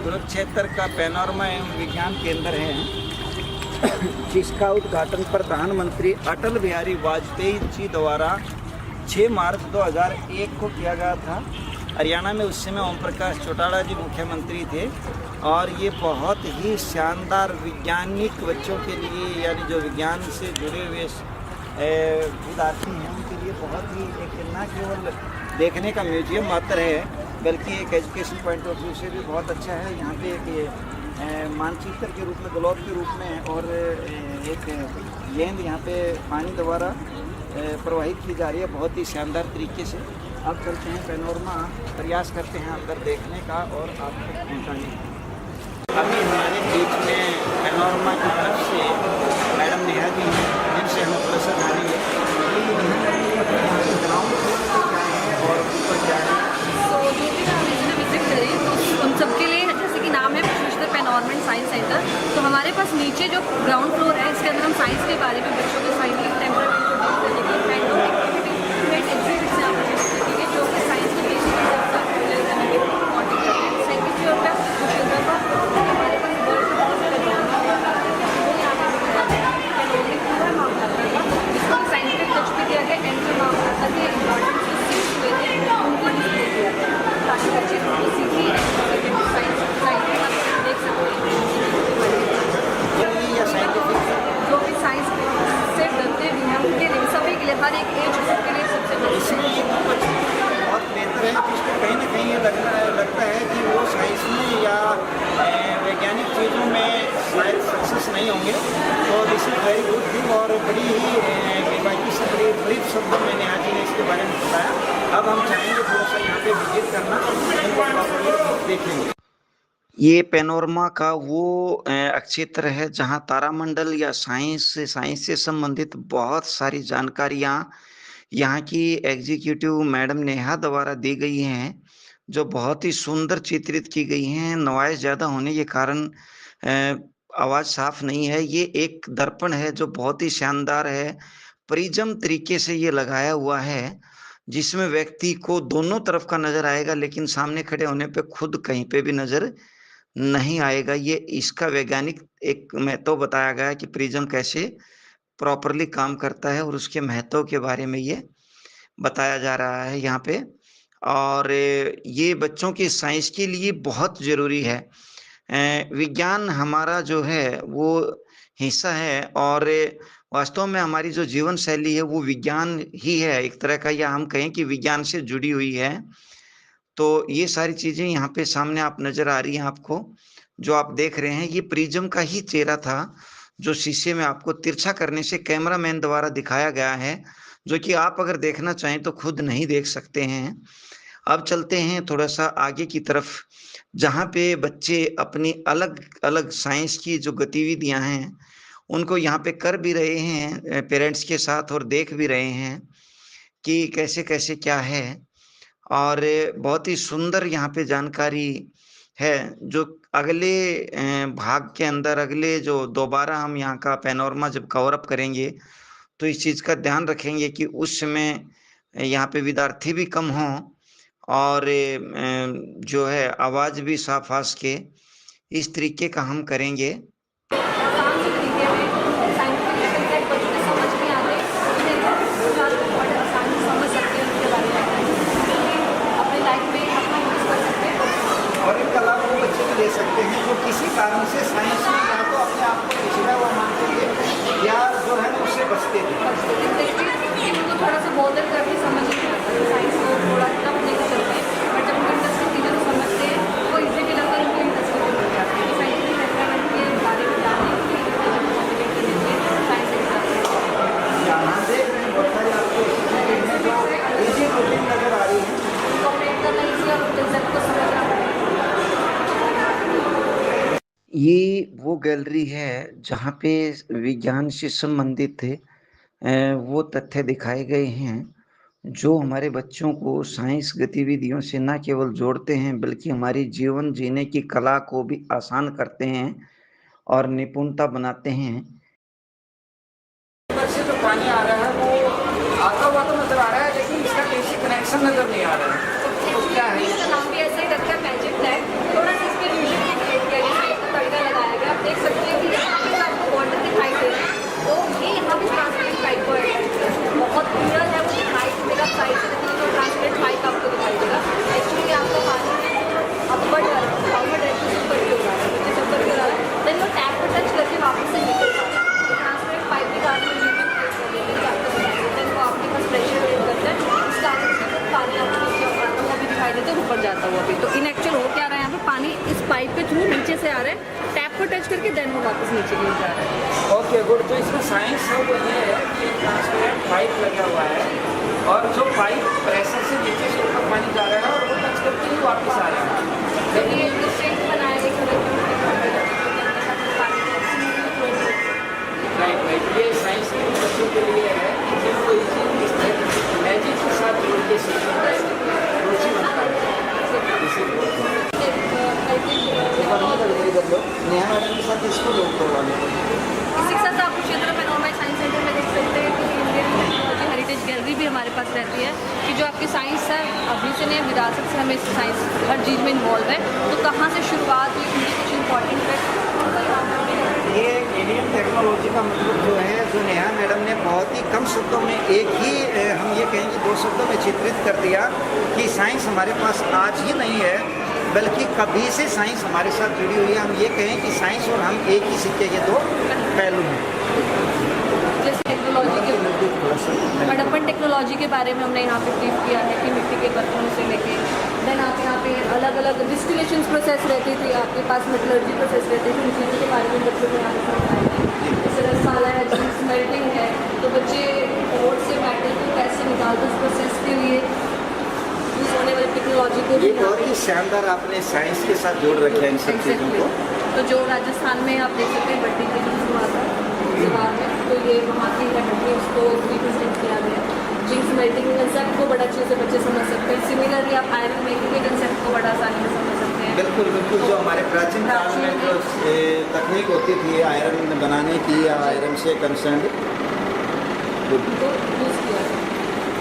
कुरुक्षेत्र का पैनोरमा एवं विज्ञान केंद्र है, जिसका उद्घाटन प्रधानमंत्री अटल बिहारी वाजपेयी जी द्वारा 6 मार्च 2001 को किया गया था। हरियाणा में उस समय ओम प्रकाश चौटाला जी मुख्यमंत्री थे और ये बहुत ही शानदार वैज्ञानिक बच्चों के लिए, यानी जो विज्ञान से जुड़े हुए विद्यार्थी हैं उनके लिए बहुत ही एक न केवल देखने का म्यूजियम मात्र है, बल्कि एक एजुकेशन पॉइंट ऑफ व्यू से भी बहुत अच्छा है। यहाँ पे एक मानचित्र के रूप में, ग्लोब के रूप में और एक गेंद यहाँ पे पानी द्वारा प्रवाहित की जा रही है बहुत ही शानदार तरीके से। अब चलते हैं पैनोरमा, प्रयास करते हैं अंदर देखने का और आपको पहुँचाने का। अभी हमारे बीच में पैनोरमा की तरफ से मैडम नेहा जी हैं, जिनसे हम थोड़ा जानेंगे ग्राउंड क्या है और ऊपर क्या है। तो जो भी हम इसमें विजिट करें तो उन सबके लिए, जैसे कि नाम है विश्वेश्वर पैनोरमा साइंस सेंटर, तो हमारे पास नीचे जो ग्राउंड फ्लोर है इसके अंदर हम साइंस के बारे में बच्चों के साइंटिफिक टेम्परामेंट एग्जिबिट्स यहाँ पर सकेंगे, जो कि साइंस के बेसिक सेकेंड फ्लोर पर हमारे पास वर्ल्ड बहुत सारे इसको साइंटिफिक टच भी दिया गया एंड जो मामला के इम्पॉर्टेंट हुए थे उनको डिस्प्ले किया गया ताकि बच्चे सीखी साइंस देख सकते या साइंटिफिक जो भी साइंस से डरते भी हैं उनके लिए, सभी के लिए, हर एक एज ग्रुप के लिए सबसे बहुत बेहतर है कि इसको कहीं ना कहीं ये लगता है कि वो साइंस में या वैज्ञानिक चीज़ों में शायद सक्सेस नहीं होंगे, तो this is very good thing. और बड़ी ही बाकी से बड़ी शब्दों में नेहा जी ने इसके बारे में बताया। अब हम चाहेंगे थोड़ा सा यहाँ पे विजिट करना, देखेंगे। ये पैनोरमा का वो क्षेत्र है जहाँ तारामंडल या साइंस से संबंधित बहुत सारी जानकारियाँ यहाँ की एग्जीक्यूटिव मैडम नेहा द्वारा दी गई हैं, जो बहुत ही सुंदर चित्रित की गई हैं। नॉइज़ ज़्यादा होने के कारण आवाज़ साफ नहीं है। ये एक दर्पण है जो बहुत ही शानदार है, प्रिज्म तरीके से ये लगाया हुआ है, जिसमें व्यक्ति को दोनों तरफ का नज़र आएगा, लेकिन सामने खड़े होने पे खुद कहीं पे भी नज़र नहीं आएगा। ये इसका वैज्ञानिक एक महत्व बताया गया है कि प्रिज्म कैसे प्रॉपरली काम करता है और उसके महत्व के बारे में ये बताया जा रहा है यहाँ पे। और ये बच्चों की साइंस के लिए बहुत ज़रूरी है। विज्ञान हमारा जो है वो हिस्सा है और वास्तव में हमारी जो जीवन शैली है वो विज्ञान ही है एक तरह का, या हम कहें कि विज्ञान से जुड़ी हुई है। तो ये सारी चीज़ें यहाँ पे सामने आप नज़र आ रही हैं आपको, जो आप देख रहे हैं ये प्रिज्म का ही चेहरा था, जो शीशे में आपको तिरछा करने से कैमरामैन द्वारा दिखाया गया है, जो कि आप अगर देखना चाहें तो खुद नहीं देख सकते हैं। अब चलते हैं थोड़ा-सा आगे की तरफ, जहाँ पे बच्चे अपनी अलग-अलग साइंस की जो गतिविधियाँ हैं, उनको यहाँ पे कर भी रहे हैं पेरेंट्स के साथ और देख भी रहे हैं कि कैसे-कैसे क्या है। और बहुत ही सुंदर यहाँ पे जानकारी है, जो अगले भाग के अंदर, अगले जो दोबारा हम यहाँ का पैनोरमा जब कवर अप करेंगे, तो इस चीज़ का ध्यान रखेंगे कि उस समय यहाँ पे विद्यार्थी भी कम हों और जो है आवाज़ भी साफ आ सके, इस तरीके का हम करेंगे। आसान से तरीके में साइंटिफिक कंसेप्ट बच्चों को समझ नहीं आते, बहुत आसानी से समझ सकते हैं उनके बारे में, अपनी लाइफ में अपना यूज़ कर सकते हैं। और इनका लाभ वो बच्चे भी ले सकते हैं जो किसी कारण से साइंस में या तो अपने आप को पिछड़ा हुआ मानते थे या जो है उससे बचते थे। उनको थोड़ा सा बॉदर करके समझ नहीं आता, साइंस को थोड़ा टफ नहीं चलते, बट जब उनको इंटरेस्टिंग चीज़ें को समझते हैं वो इजीली लगता है, उनको इंटरेस्टिंग हो जाती है। साइंटिफिक टेम्परामेंट के बारे में जानने के लिए साइंस यहाँ देख रहे हैं बहुत सारे आपको इजी रूटीन नजर आ रही है, उनको ऑपरेट करना ईजी और कंसेप्ट को समझना। ये वो गैलरी है जहाँ पे विज्ञान से संबंधित वो तथ्य दिखाए गए हैं, जो हमारे बच्चों को साइंस गतिविधियों से न केवल जोड़ते हैं, बल्कि हमारी जीवन जीने की कला को भी आसान करते हैं और निपुणता बनाते हैं। से जो पानी आ रहा है वो आता हुआ तो नजर आ रहा है, लेकिन इसका कैसे कनेक्शन नजर नहीं आ रहा है। तो क्या है? इसका नाम भी ऐसे ही रखा है, मैजिक लैब। थोड़ा सा इसमें को टच करके देन वो वापस नीचे गिर जा रहा है। Okay good. तो इसमें साइंस है वो ये है कि ट्रांसपेरेंट पाइप लगा हुआ है और जो पाइप प्रेशर से नीचे से ऊपर पानी जा रहा है और वो टच करके ही वापस आ रहा है। तो ये डिफरेंट बनाया एक राइट राइट। ये साइंस के बच्चों के लिए है कि जिनको ये चीज़ इस तरह मैजिक के साथ जोड़ के सीखने का रुचि बनता है। नेहा मैडम के साथ इसको लोग करवाने इसी के साथ आपको क्षेत्र में नॉर्मल साइंस सेंटर में देख सकते हैं कि इंडियन टेक्नोलॉजी हेरिटेज गैलरी भी हमारे पास रहती है कि जो आपकी साइंस है अभी से नहीं विरासत से हमें इस साइंस हर चीज़ में इन्वॉल्व है। तो कहाँ से शुरुआत हुई, उनकी कुछ इंपॉर्टेंट है। ये इंडियन टेक्नोलॉजी का मतलब जो है जो नेहा मैडम ने बहुत ही कम शब्दों में एक ही हम ये कहेंगे 2 शब्दों में चित्रित कर दिया कि साइंस हमारे पास आज ही नहीं है बल्कि कभी से साइंस हमारे साथ जुड़ी हुई है। हम ये कहें कि साइंस और हम एक ही सिक्के के 2 पहलू हैं। जैसे टेक्नोलॉजी के हड़प्पन टेक्नोलॉजी के बारे में हमने यहाँ पे ब्रीफ किया है कि मिट्टी के बर्तनों से लेके देन आप यहाँ पे अलग अलग डिस्टिलेशन प्रोसेस रहती थी, आपके पास मेटलर्जी प्रोसेस रहती थी, उन चीज़ों के बारे में बच्चों को यहाँ पे समझाया है। जैसे रसाला है, स्मेल्टिंग है, तो बच्चे ओर से मेटल को कैसे निकालते उस प्रोसेस के लिए यूज होने वाली टेक्नोलॉजी को ये बहुत ही शानदार आपने साइंस के साथ जोड़ रखा है इन सब चीज़ों को। तो जो राजस्थान में आप देख सकते हैं बड्डी के यूज हुआ था दीवार में, तो ये वहाँ की हड्डी उसको रिप्रेजेंट किया गया। जिंक स्मेल्टिंग कंसेप्ट को बड़ा अच्छे से बच्चे समझ सकते हैं। सिमिलरली आप आयरन मेकिंग के कंसेप्ट को बड़ा आसानी से समझ सकते हैं। बिल्कुल बिल्कुल। जो हमारे प्राचीन काल में जो तकनीक होती थी आयरन बनाने की या आयरन से कंसर्न तो यूज़ किया था।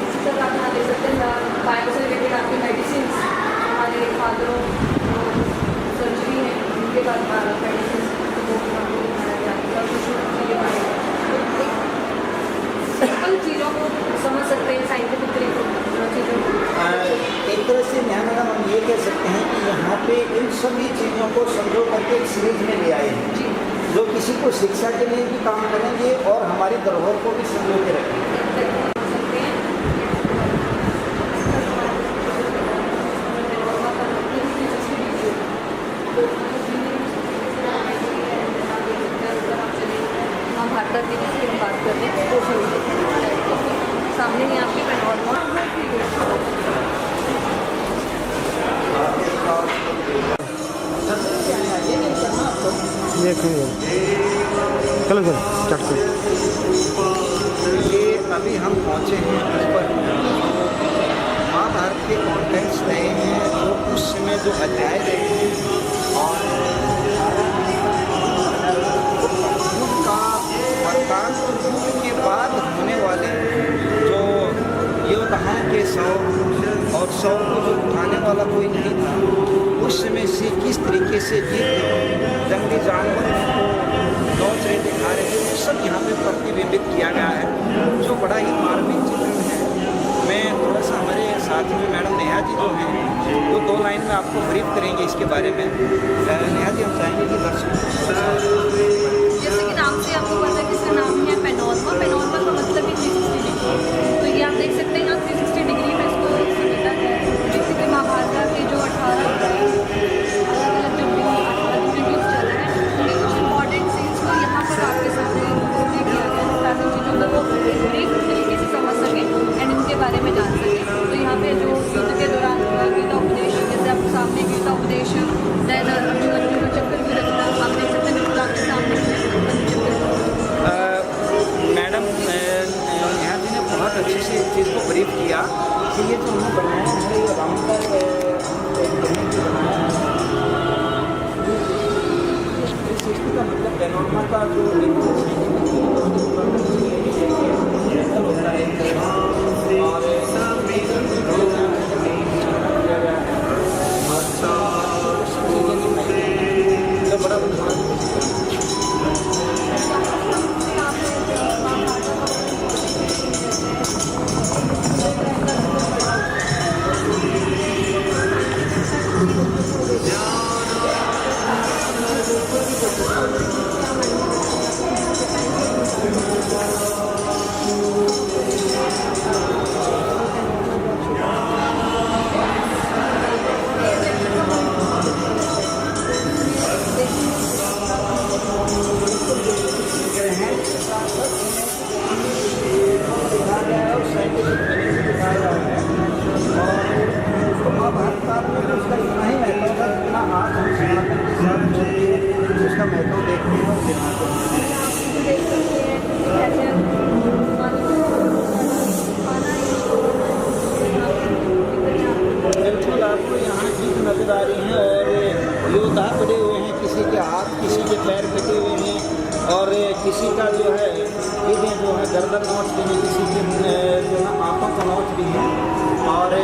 इसी तरह आप यहाँ देख सकते हैं बायो से रिलेटेड आपकी मेडिसिन हमारे फादरों सर्जरी है उनके बाद मेडिसिन सिंपल चीज़ों को समझ सकते हैं साइंटिफिक चीज़ों को। एक तरह से नेहा मैडम हम ये कह सकते हैं कि यहाँ पे इन सभी चीज़ों को संजो करके एक सीरीज में ले आए हैं जी, जो किसी को शिक्षा के लिए भी काम करेंगे और हमारी धरोहर को भी संजो के रखेंगे। भारत की जिसकी हम बात कर रहे हैं तो सामने ही आपके चलो सर स्टार्ट करो। ये अभी हम पहुँचे हैं ऊपर महाभारत के कॉन्टेंट्स रहे हैं जो उस समय जो अध्याय रहे हैं और उनका वरदान के बाद होने वाले जो योद्धाओं के 100 और 100 को जो उठाने वाला कोई नहीं था उस समय से किस तरीके से जीत जंगली जानवर को नौच रहे दिखा रहे थे वो सब यहाँ पे प्रतिबिंबित किया गया है जो बड़ा ही मार्मिक चित्रण है। मैं थोड़ा सा हमारे साथ में मैडम नेहा जी जो हैं वो 2 लाइन में आपको ब्रीफ करेंगे इसके बारे में। नेहा जी हम चाहेंगे कि दर्शकों जैसे कि नाम से आपको पता है कि इसका नाम है पैनोरमा। पैनोरमा का मतलब ही 360 डिग्री। तो ये आप देख सकते हैं यहाँ 360 डिग्री में इसको समेटा गया है। बेसिकली महाभारत के जो 18 अलग अलग जो 18 रिव्यूज चल रहे हैं उनके कुछ इंपॉर्टेंट सीन्स को यहाँ पर आपके सामने प्ले किया गया है ताकि चीज़ों को वो एक तरीके से समझ सकें एंड इनके बारे में जान सकें। तो यहाँ पे जो युद्ध के दौरान गीता उपदेश जैसे आपके सामने गीता उपदेश दैन अर्जुन चक्कर भी रखना आप देख सकते हैं आपके सामने मैडम नेहा जी ने बहुत अच्छे से इस चीज़ को ब्रीफ किया कि ये जो हमने बनाया है ये रामकर बनाया है। इस सृष्टि का मतलब पैनोरमा का जो होता है और बड़ा कटे हुए हैं, किसी के हाथ, किसी के पैर कटे हुए हैं और किसी का जो है इधर जो है गर्दन नोच भी है, किसी के जो है आँखों को नोच भी है और